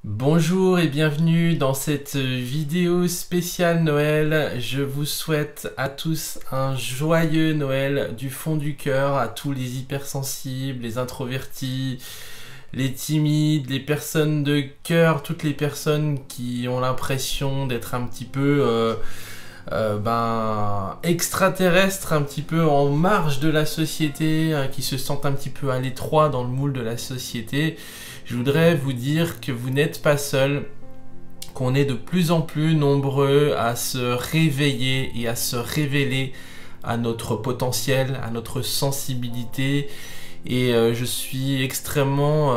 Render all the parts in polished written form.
Bonjour et bienvenue dans cette vidéo spéciale Noël. Je vous souhaite à tous un joyeux Noël du fond du cœur, à tous les hypersensibles, les introvertis, les timides, les personnes de cœur, toutes les personnes qui ont l'impression d'être un petit peu extraterrestres, un petit peu en marge de la société, qui se sentent un petit peu à l'étroit dans le moule de la société. Je voudrais vous dire que vous n'êtes pas seul, qu'on est de plus en plus nombreux à se réveiller et à se révéler à notre potentiel, à notre sensibilité. Et je suis extrêmement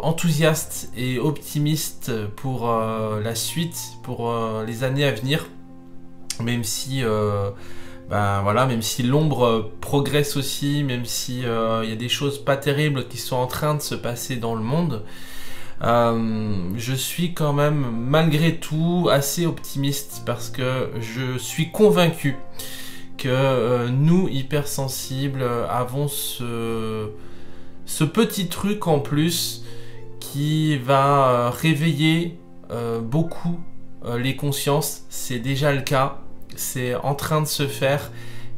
enthousiaste et optimiste pour la suite, pour les années à venir, même si même si l'ombre progresse aussi, même si y a des choses pas terribles qui sont en train de se passer dans le monde, je suis quand même malgré tout assez optimiste parce que je suis convaincu que nous hypersensibles avons ce petit truc en plus qui va réveiller beaucoup les consciences. C'est déjà le cas. C'est en train de se faire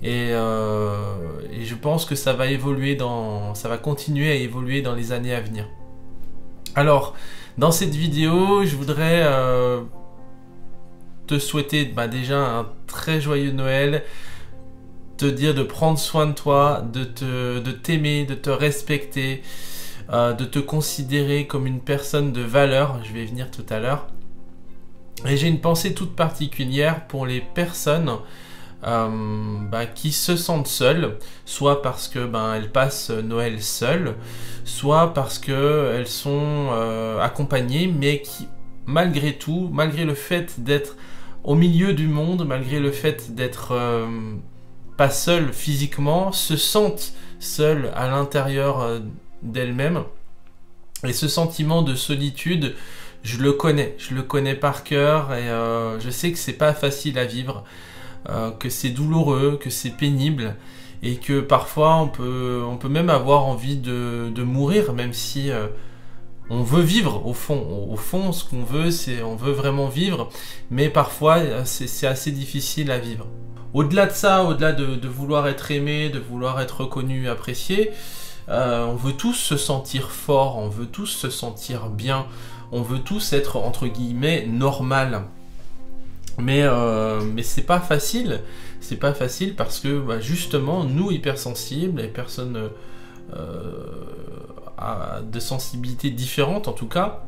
et je pense que ça va continuer à évoluer dans les années à venir. Alors, dans cette vidéo, je voudrais te souhaiter déjà un très joyeux Noël, te dire de prendre soin de toi, de t'aimer, de te respecter, de te considérer comme une personne de valeur. Je vais y venir tout à l'heure. Et j'ai une pensée toute particulière pour les personnes qui se sentent seules, soit parce que elles passent Noël seules, soit parce que elles sont accompagnées, mais qui malgré tout, malgré le fait d'être au milieu du monde, malgré le fait d'être pas seules physiquement, se sentent seules à l'intérieur d'elles-mêmes. Et ce sentiment de solitude, je le connais par cœur et je sais que c'est pas facile à vivre, que c'est douloureux, que c'est pénible et que parfois on peut même avoir envie de mourir, même si on veut vivre au fond. Au fond, ce qu'on veut, c'est on veut vraiment vivre, mais parfois c'est assez difficile à vivre. Au-delà de ça, au-delà de vouloir être aimé, de vouloir être reconnu, apprécié, on veut tous se sentir fort, on veut tous se sentir bien. On veut tous être entre guillemets normal, mais c'est pas facile. C'est pas facile parce que justement nous hypersensibles, les personnes de sensibilité différente en tout cas,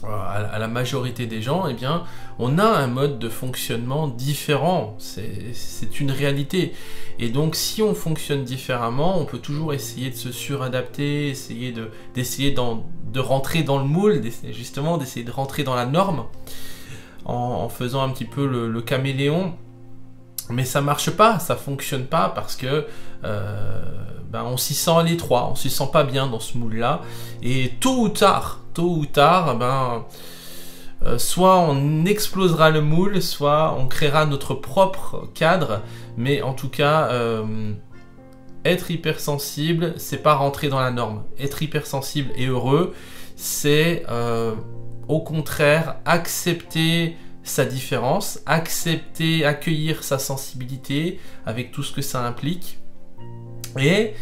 à la majorité des gens, eh bien, on a un mode de fonctionnement différent. C'est une réalité. Et donc, si on fonctionne différemment, on peut toujours essayer de se suradapter, essayer de rentrer dans le moule, d'essayer de rentrer dans la norme, en faisant un petit peu le caméléon. Mais ça marche pas, ça fonctionne pas parce que on s'y sent à l'étroit, on s'y sent pas bien dans ce moule-là. Et tôt ou tard, soit on explosera le moule, soit on créera notre propre cadre. Mais en tout cas, être hypersensible, c'est pas rentrer dans la norme. Être hypersensible et heureux, c'est au contraire accepter sa différence, accueillir sa sensibilité avec tout ce que ça implique et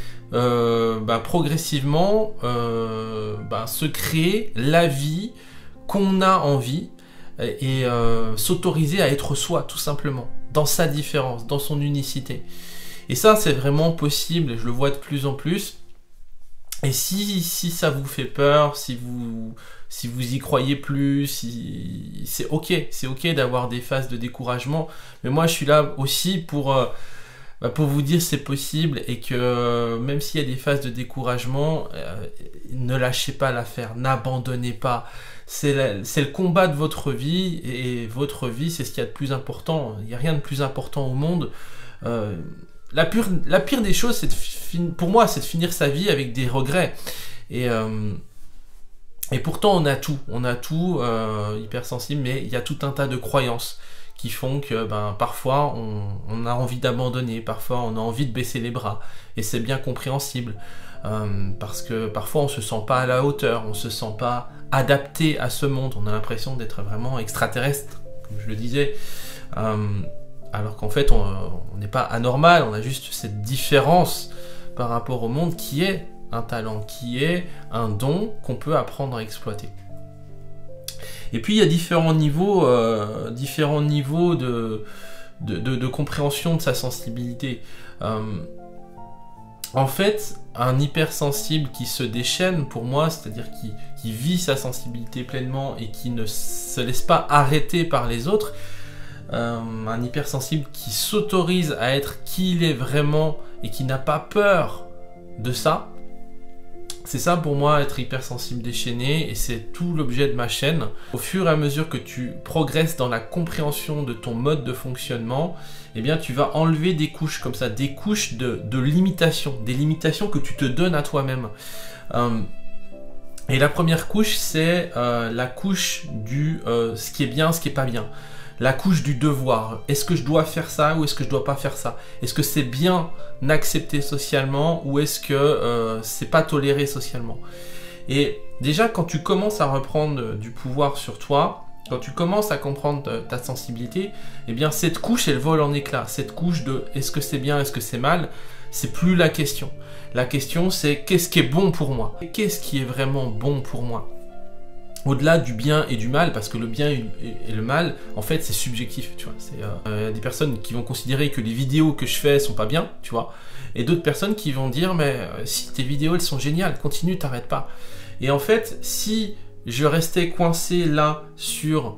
progressivement se créer la vie qu'on a envie et s'autoriser à être soi tout simplement, dans sa différence, dans son unicité. Et ça c'est vraiment possible, je le vois de plus en plus. Et si ça vous fait peur, si vous y croyez plus, c'est ok d'avoir des phases de découragement. Mais moi, je suis là aussi pour vous dire c'est possible et que même s'il y a des phases de découragement, ne lâchez pas l'affaire, n'abandonnez pas. C'est le combat de votre vie et votre vie, c'est ce qu'il y a de plus important. Il n'y a rien de plus important au monde. La pire des choses, pour moi, c'est de finir sa vie avec des regrets. Et pourtant, on a tout hypersensible, mais il y a tout un tas de croyances qui font que parfois on a envie d'abandonner, parfois on a envie de baisser les bras, et c'est bien compréhensible, parce que parfois on se sent pas à la hauteur, on se sent pas adapté à ce monde, on a l'impression d'être vraiment extraterrestre, comme je le disais, alors qu'en fait on n'est pas anormal, on a juste cette différence par rapport au monde qui est un talent, qui est un don qu'on peut apprendre à exploiter. Et puis il y a différents niveaux de compréhension de sa sensibilité. En fait, un hypersensible qui se déchaîne, pour moi, c'est-à-dire qui vit sa sensibilité pleinement et qui ne se laisse pas arrêter par les autres, un hypersensible qui s'autorise à être qui il est vraiment et qui n'a pas peur de ça, c'est ça pour moi être hypersensible déchaîné, et c'est tout l'objet de ma chaîne. Au fur et à mesure que tu progresses dans la compréhension de ton mode de fonctionnement, eh bien tu vas enlever des couches comme ça, des couches de limitations, des limitations que tu te donnes à toi-même. Et la première couche, c'est la couche du ce qui est bien, ce qui est pas bien. La couche du devoir. Est-ce que je dois faire ça ou est-ce que je dois pas faire ça? Est-ce que c'est bien accepté socialement ou est-ce que c'est pas toléré socialement? Et déjà, quand tu commences à reprendre du pouvoir sur toi, quand tu commences à comprendre ta sensibilité, eh bien cette couche, elle vole en éclats. Cette couche de est-ce que c'est bien, est-ce que c'est mal, c'est plus la question. La question, c'est qu'est-ce qui est bon pour moi? Qu'est-ce qui est vraiment bon pour moi? Au-delà du bien et du mal, parce que le bien et le mal, en fait, c'est subjectif, tu vois. Il y a des personnes qui vont considérer que les vidéos que je fais sont pas bien, tu vois, et d'autres personnes qui vont dire, mais si tes vidéos, elles sont géniales, continue, t'arrêtes pas. Et en fait, si je restais coincé là sur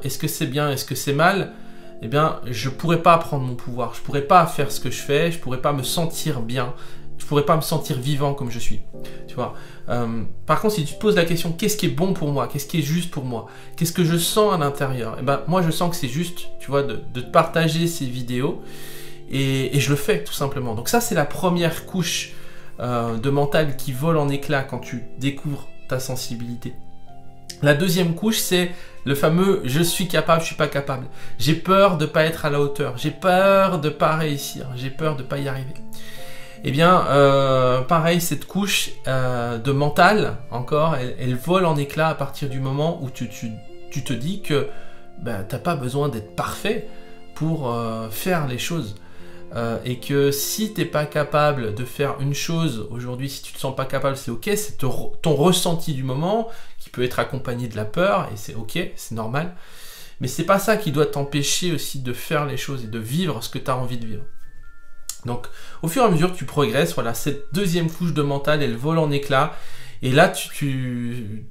est-ce que c'est bien, est-ce que c'est mal, eh bien, je pourrais pas prendre mon pouvoir, je pourrais pas faire ce que je fais, je pourrais pas me sentir bien, je pourrais pas me sentir vivant comme je suis, tu vois. Par contre, si tu te poses la question, qu'est-ce qui est bon pour moi, qu'est-ce qui est juste pour moi, qu'est-ce que je sens à l'intérieur, eh ben, moi je sens que c'est juste, tu vois, de te partager ces vidéos, et je le fais tout simplement. Donc ça, c'est la première couche de mental qui vole en éclats quand tu découvres ta sensibilité. La deuxième couche, c'est le fameux « je suis capable, je suis pas capable ». J'ai peur de pas être à la hauteur, j'ai peur de pas réussir, j'ai peur de pas y arriver. Eh bien, pareil, cette couche de mental, encore, elle vole en éclats à partir du moment où tu te dis que t'as pas besoin d'être parfait pour faire les choses. Et que si t'es pas capable de faire une chose aujourd'hui, si tu te sens pas capable, c'est ok, c'est ton ressenti du moment qui peut être accompagné de la peur, et c'est ok, c'est normal. Mais c'est pas ça qui doit t'empêcher aussi de faire les choses et de vivre ce que tu as envie de vivre. Donc, au fur et à mesure que tu progresses, voilà, cette deuxième couche de mental, elle vole en éclats. Et là, tu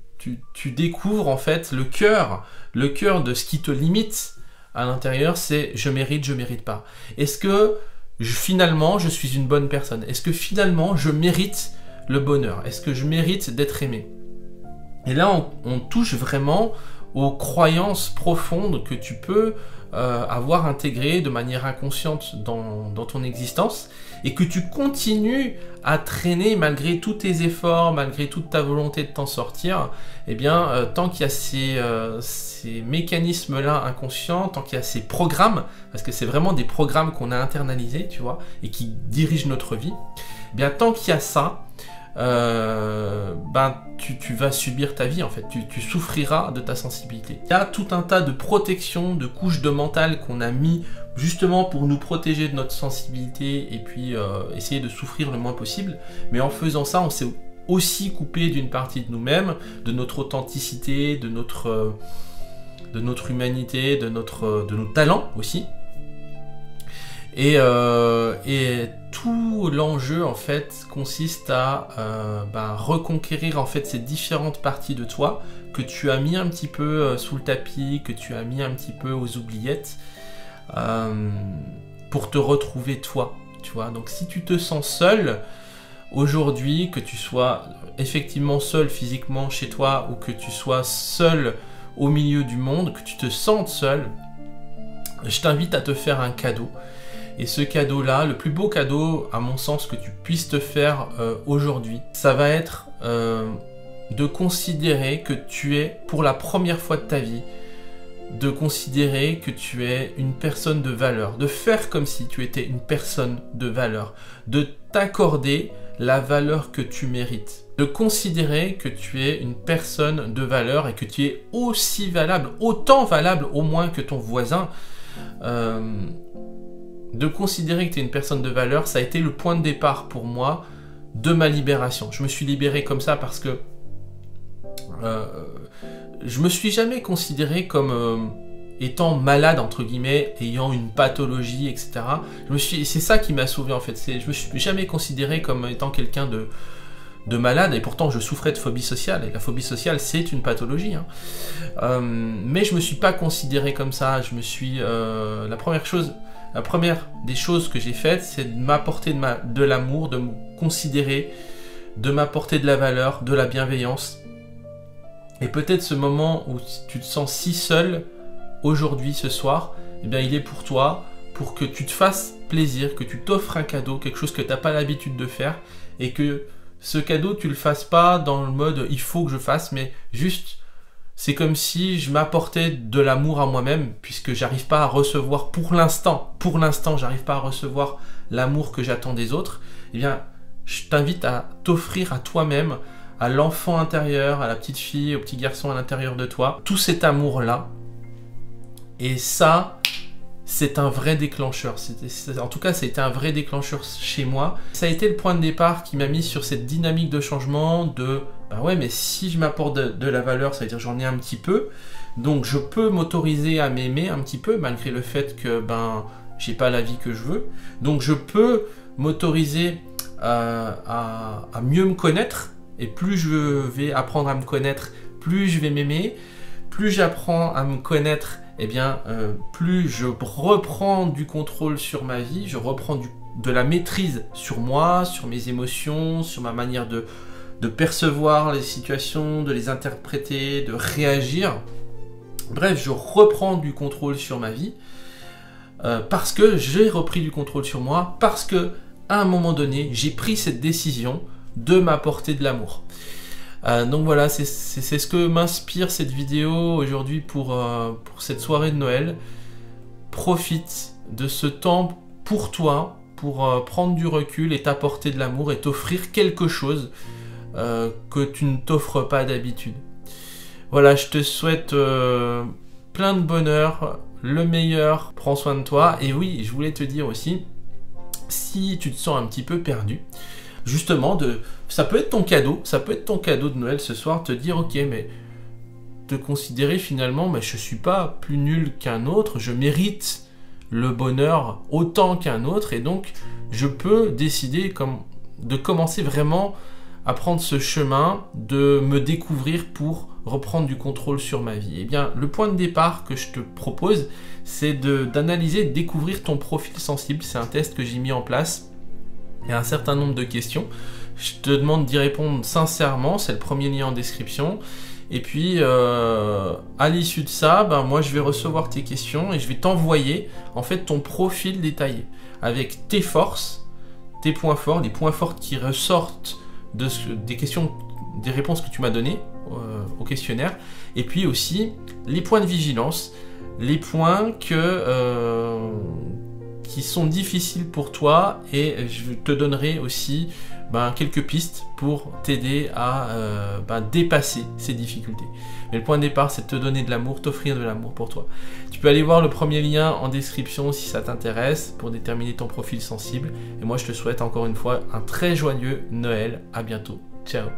découvres en fait le cœur de ce qui te limite à l'intérieur, c'est je mérite pas. Est-ce que finalement, je suis une bonne personne? Est-ce que finalement, je mérite le bonheur? Est-ce que je mérite d'être aimé? Et là, on touche vraiment aux croyances profondes que tu peux avoir intégrées de manière inconsciente dans ton existence, et que tu continues à traîner malgré tous tes efforts, malgré toute ta volonté de t'en sortir. Eh bien, tant qu'il y a ces mécanismes-là inconscients, tant qu'il y a ces programmes, parce que c'est vraiment des programmes qu'on a internalisés, tu vois, et qui dirigent notre vie, eh bien, tant qu'il y a ça, tu vas subir ta vie en fait, tu souffriras de ta sensibilité. Il y a tout un tas de protections, de couches de mental qu'on a mis justement pour nous protéger de notre sensibilité et puis essayer de souffrir le moins possible, mais en faisant ça, on s'est aussi coupé d'une partie de nous-mêmes, de notre authenticité, de notre humanité, de nos talents aussi. Et tout l'enjeu en fait consiste à reconquérir en fait ces différentes parties de toi que tu as mis un petit peu sous le tapis, que tu as mis un petit peu aux oubliettes, pour te retrouver toi, tu vois. Donc si tu te sens seul aujourd'hui, que tu sois effectivement seul physiquement chez toi ou que tu sois seul au milieu du monde, que tu te sentes seul, je t'invite à te faire un cadeau. Et ce cadeau-là, le plus beau cadeau, à mon sens, que tu puisses te faire aujourd'hui, ça va être de considérer que tu es, pour la première fois de ta vie, de considérer que tu es une personne de valeur, de faire comme si tu étais une personne de valeur, de t'accorder la valeur que tu mérites, de considérer que tu es une personne de valeur et que tu es aussi valable, autant valable au moins que ton voisin. De considérer que tu es une personne de valeur, ça a été le point de départ pour moi de ma libération. Je me suis libéré comme ça parce que je me suis jamais considéré comme étant malade, entre guillemets, ayant une pathologie, etc. C'est ça qui m'a sauvé en fait. Je me suis jamais considéré comme étant quelqu'un de malade, et pourtant je souffrais de phobie sociale, et la phobie sociale c'est une pathologie. Mais je me suis pas considéré comme ça. La première des choses que j'ai faites, c'est de m'apporter de l'amour, de me considérer, de m'apporter de la valeur, de la bienveillance. Et peut-être ce moment où tu te sens si seul, aujourd'hui, ce soir, eh bien, il est pour toi, pour que tu te fasses plaisir, que tu t'offres un cadeau, quelque chose que tu n'as pas l'habitude de faire, et que ce cadeau, tu le fasses pas dans le mode « il faut que je fasse », mais juste, c'est comme si je m'apportais de l'amour à moi-même, puisque j'arrive pas à recevoir pour l'instant, j'arrive pas à recevoir l'amour que j'attends des autres. Eh bien, je t'invite à t'offrir à toi-même, à l'enfant intérieur, à la petite fille, au petit garçon à l'intérieur de toi, tout cet amour-là. Et ça, c'est un vrai déclencheur. En tout cas, ça a été un vrai déclencheur chez moi. Ça a été le point de départ qui m'a mis sur cette dynamique de changement de bah ouais, mais si je m'apporte de la valeur, ça veut dire j'en ai un petit peu. Donc je peux m'autoriser à m'aimer un petit peu, malgré le fait que j'ai pas la vie que je veux. Donc je peux m'autoriser à mieux me connaître. Et plus je vais apprendre à me connaître, plus je vais m'aimer. Plus j'apprends à me connaître, eh bien, plus je reprends du contrôle sur ma vie, je reprends de la maîtrise sur moi, sur mes émotions, sur ma manière de percevoir les situations, de les interpréter, de réagir. Bref, je reprends du contrôle sur ma vie parce que j'ai repris du contrôle sur moi, parce que à un moment donné, j'ai pris cette décision de m'apporter de l'amour. Donc voilà, c'est ce que m'inspire cette vidéo aujourd'hui pour cette soirée de Noël. Profite de ce temps pour toi, pour prendre du recul et t'apporter de l'amour et t'offrir quelque chose que tu ne t'offres pas d'habitude. Voilà, je te souhaite plein de bonheur, le meilleur, prends soin de toi. Et oui, je voulais te dire aussi, si tu te sens un petit peu perdu, justement, ça peut être ton cadeau de Noël ce soir, te dire ok, mais te considérer finalement, mais je suis pas plus nul qu'un autre, je mérite le bonheur autant qu'un autre, et donc je peux décider de commencer vraiment à prendre ce chemin, de me découvrir pour reprendre du contrôle sur ma vie. Eh bien, le point de départ que je te propose, c'est d'analyser, de découvrir ton profil sensible. C'est un test que j'ai mis en place. Il y a un certain nombre de questions. Je te demande d'y répondre sincèrement. C'est le premier lien en description. Et puis, à l'issue de ça, moi, je vais recevoir tes questions et je vais t'envoyer en fait ton profil détaillé avec tes forces, tes points forts, les points forts qui ressortent des questions, des réponses que tu m'as données au questionnaire, et puis aussi les points de vigilance, les points qui sont difficiles pour toi, et je te donnerai aussi quelques pistes pour t'aider à dépasser ces difficultés. Mais le point de départ, c'est de te donner de l'amour, t'offrir de l'amour pour toi. Tu peux aller voir le premier lien en description si ça t'intéresse pour déterminer ton profil sensible. Et moi, je te souhaite encore une fois un très joyeux Noël. À bientôt. Ciao.